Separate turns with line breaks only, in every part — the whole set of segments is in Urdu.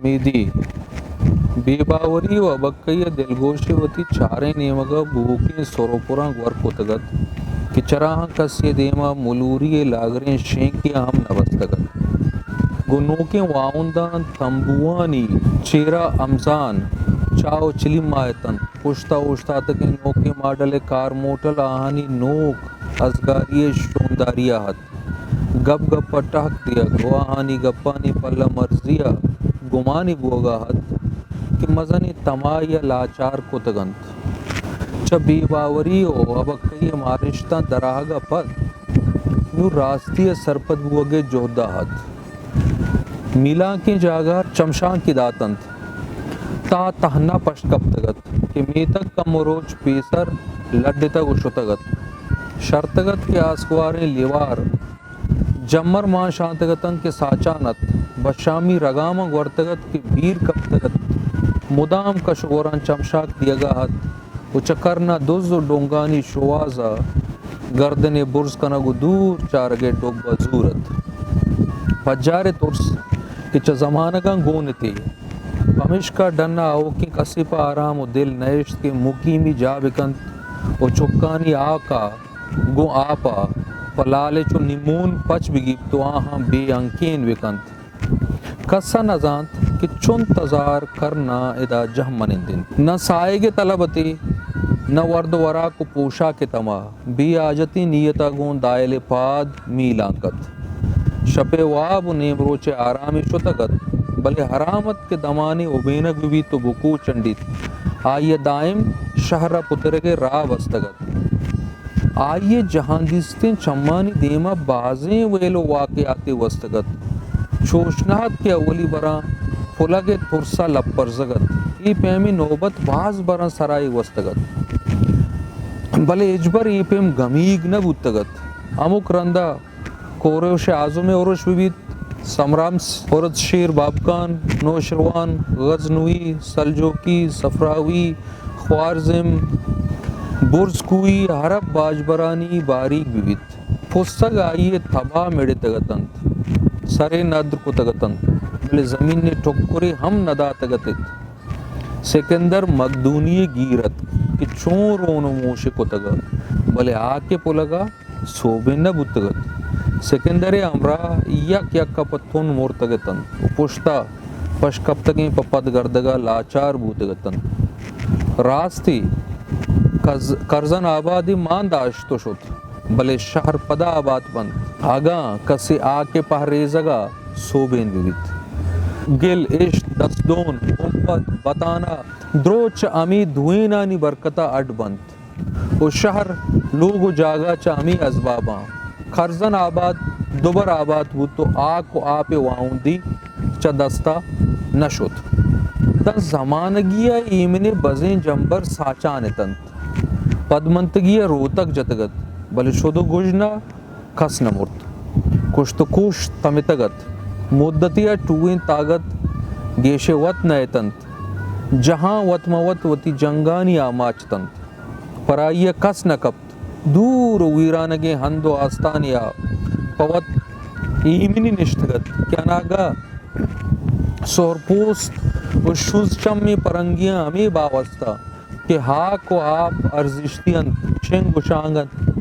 میدی بیباوری و بکئی دلگوشی وتی چارے نیمگا بوکی سروپران ورک ہوتگت کہ چراہاں کسی دیما ملوری لاگریں شینکیاں ہم نبستگت گنوکیں واؤندان تمبوانی چیرا امزان چاو چلی مایتن پشتا اشتاتکیں نوکیں ماڈل کار موٹل آہانی نوک ازگاری شونداری آہت گپ گپ پٹاک دیا گواہانی گپانی پلا مرضیا گمانی بوگاہت کہ مزنی تمائی لاچار کو تگنت چا بی باوری ہو اب کئی مارشتہ دراہگا پد نو راستی سرپد بوگے جوہداہت میلان کی جاگہ چمشان کی داتنت تا تہنا پشت کب تگت کہ میتک کا مروچ پیسر لڈتا گشتگت شرطگت کے آسکواریں لیوار جمر ماں شانتگتن کے ساچانت بشامی رگاما گورتگت کے بیر کب تگت مدام کشوران چمشاک دیگاہت و چکرنا دوز و ڈونگانی شوازا گردن برز کنگو دور چارگے ڈوب بزورت پجار ترس کہ چا زمانگاں گونتی پمشکا ڈنا اوکی کسی پا آرام و دل نیشت کے مقیمی جا بکند و چکانی آکا گو آپا پلالے چو نمون پچ بگیب تو آہاں بے انکین بکند کسا نزانت کہ چون تزار کرنا ادا جہمن دن نہ سائے کے طلبتی نہ ورد ورا کو پوشا کے تما بی آجتی نیتا گون دائل پاد میلانکت شپے واب نیم روچے آرامی شتگت بلے حرامت کے دمانی اوبینک بھی تو بکو چنڈیت آئیے دائم شہر پترگے راہ بستگت آئیے جہاندیستیں چمانی دیما بازیں ویلو واقعاتی وستگت چوشنات کے اولی برا پھلگے ترسا لپرزگت ای پیمی نوبت باز برا سرائی وستگت بلے اجبر ای پیم گمیگ نہ بودتگت امک رندہ کوروش آزم اورش بیت سمرامس اورد شیر بابکان نوشروان غزنوی سلجوکی صفراوی خوارزم برزکوی حرب باجبرانی باریک بیت پستگ آئیے تبا میڑے تگتند سرے ندر کو تگتند بلے زمین نے ٹکرے ہم ندا تگتت سکندر مقدونی گیرت کہ چون رونو موشے کو تگا بلے آکے پلگا صوبے نہ بودتگت سکندر امرا یک یک کا پتھون مورتگتن پشتا پشکپتگیں پپد گردگا لاچار بودتگتن راستی کرزن آبادی مانداشتو شد بلے شہر پدا آباد بند آگاں کسی آکے پہریزگا صوبین بیت گل عشق دستون امپت بطانا دروچ امی دھوینانی برکتا اڈ بند و شہر لوگو جاگا چا امی ازباباں کرزن آباد دوبر آباد بود تو آک و آپ واؤندی چا دستا نشد دا زمانگیا ایمن بزیں جنبر ساچان تنت پدمنتگیا روتک جتگت بلے شدو گجنا کس نمرت کشت کوش تمتگت مدتیا ٹوئیں طاقت گیشے وط نیتنت جہاں وط موت وتی جنگانی آماچ تنت پرائیہ کس نکپت دور ویرانگے ہندو آستانیا پوت ایمنی نشتگت کیا ناگا سورپوست و شوز چمی پرنگیاں ہمیں باوستا کہ ہاک و آپ ارزشتین شنگ و شانگت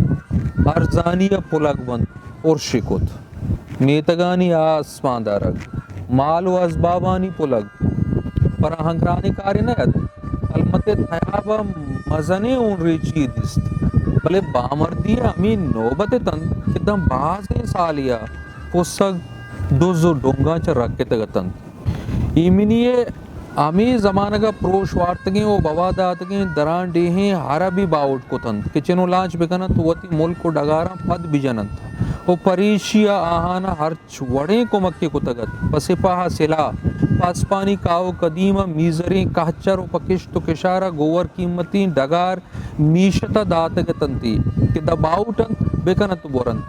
ارزانیہ پلک بند اور شکت نیتگانی آسمان دارگ مال و ازبابانی پلک پر ہنگرانی کاری نیت علمت تیابا مزنے اون ریچی دیست بلے بامردی امین نوبت تن کہ دم بازیں سالیا پسگ دوزو ڈونگا چا رکھے تگتن ایمینیے امی زمانگا پروش وارتگیں و بواداتگیں دران ڈیہیں ہارا بھی باؤٹ کو تن کہ چنو لانچ بکنن تو وطی ملک کو ڈگارا پد بھی جنن و پریشیا آہانا ہر چوڑیں کو مکے کو تگت پس پاہا سلا پاسپانی کاؤ قدیمہ میزریں کہچر و پکشت و کشارہ گوور قیمتیں ڈگار میشتا داتگتن تی کہ دباؤٹن بکنت بورن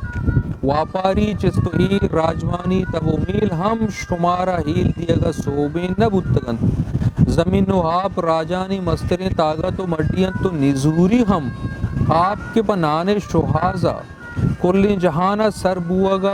واپاری چستو ہیل راجوانی تبو میل ہم شمارا ہیل دیگا صوبیں نبوتگن زمین و آپ راجانی مستریں طاقت و مٹیاں تو نزوری ہم آپ کے پنانے شہازہ کلیں جہانا سر بوگا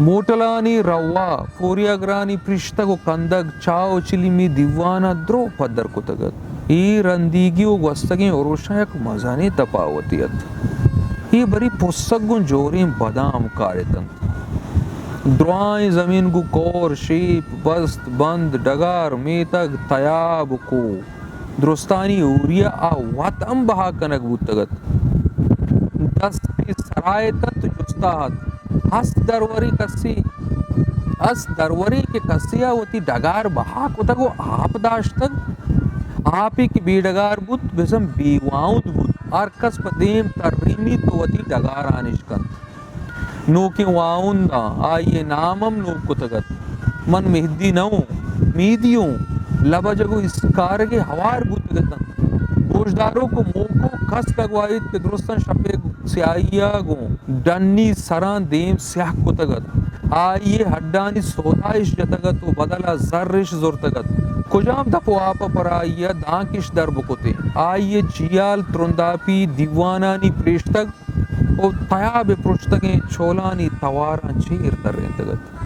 موٹلانی روا فوریاگرانی پرشتگو کندگ چاو چلیمی دیوانا درو پدر کتگت ای رندیگیو گوستگیں اروشا یک مزانی تپاوتیت ای بری پسگن جورین بدام کارتن دروائیں زمین گو کور شیپ بست بند ڈگار میتگ تیاب کو درستانی اوریا وطن بہا کنگ بوتگت دستی سرائے تت جستاحت اس دروری کے کسیا ہوتی ڈگار بہا کتگو آپ داشتگ آپ ہی کی بی ڈگار بود بزم بیواؤد بود اور کس پدیم ترینی تو وتی ڈگار آنشکن نو کی واؤن دا آئیے نامم نو کتگت من مہدی نو میدیوں لبا جگو اسکارگے ہوار بودگتن گوشداروں کو موکو کس لگوائیت کے درستن شپے سیاہیا گو ڈنی سران دیم سیاہ کتگت آئیے ہڈانی سودائش جتگت و بدلا زرش زرتگت کجام دپو آپا پر آئیے دانکش در بکتے آئیے چیال ترنداپی دیوانانی پریشتگ او تیاب پرشتگیں چولانی تواران چیر در رہتگت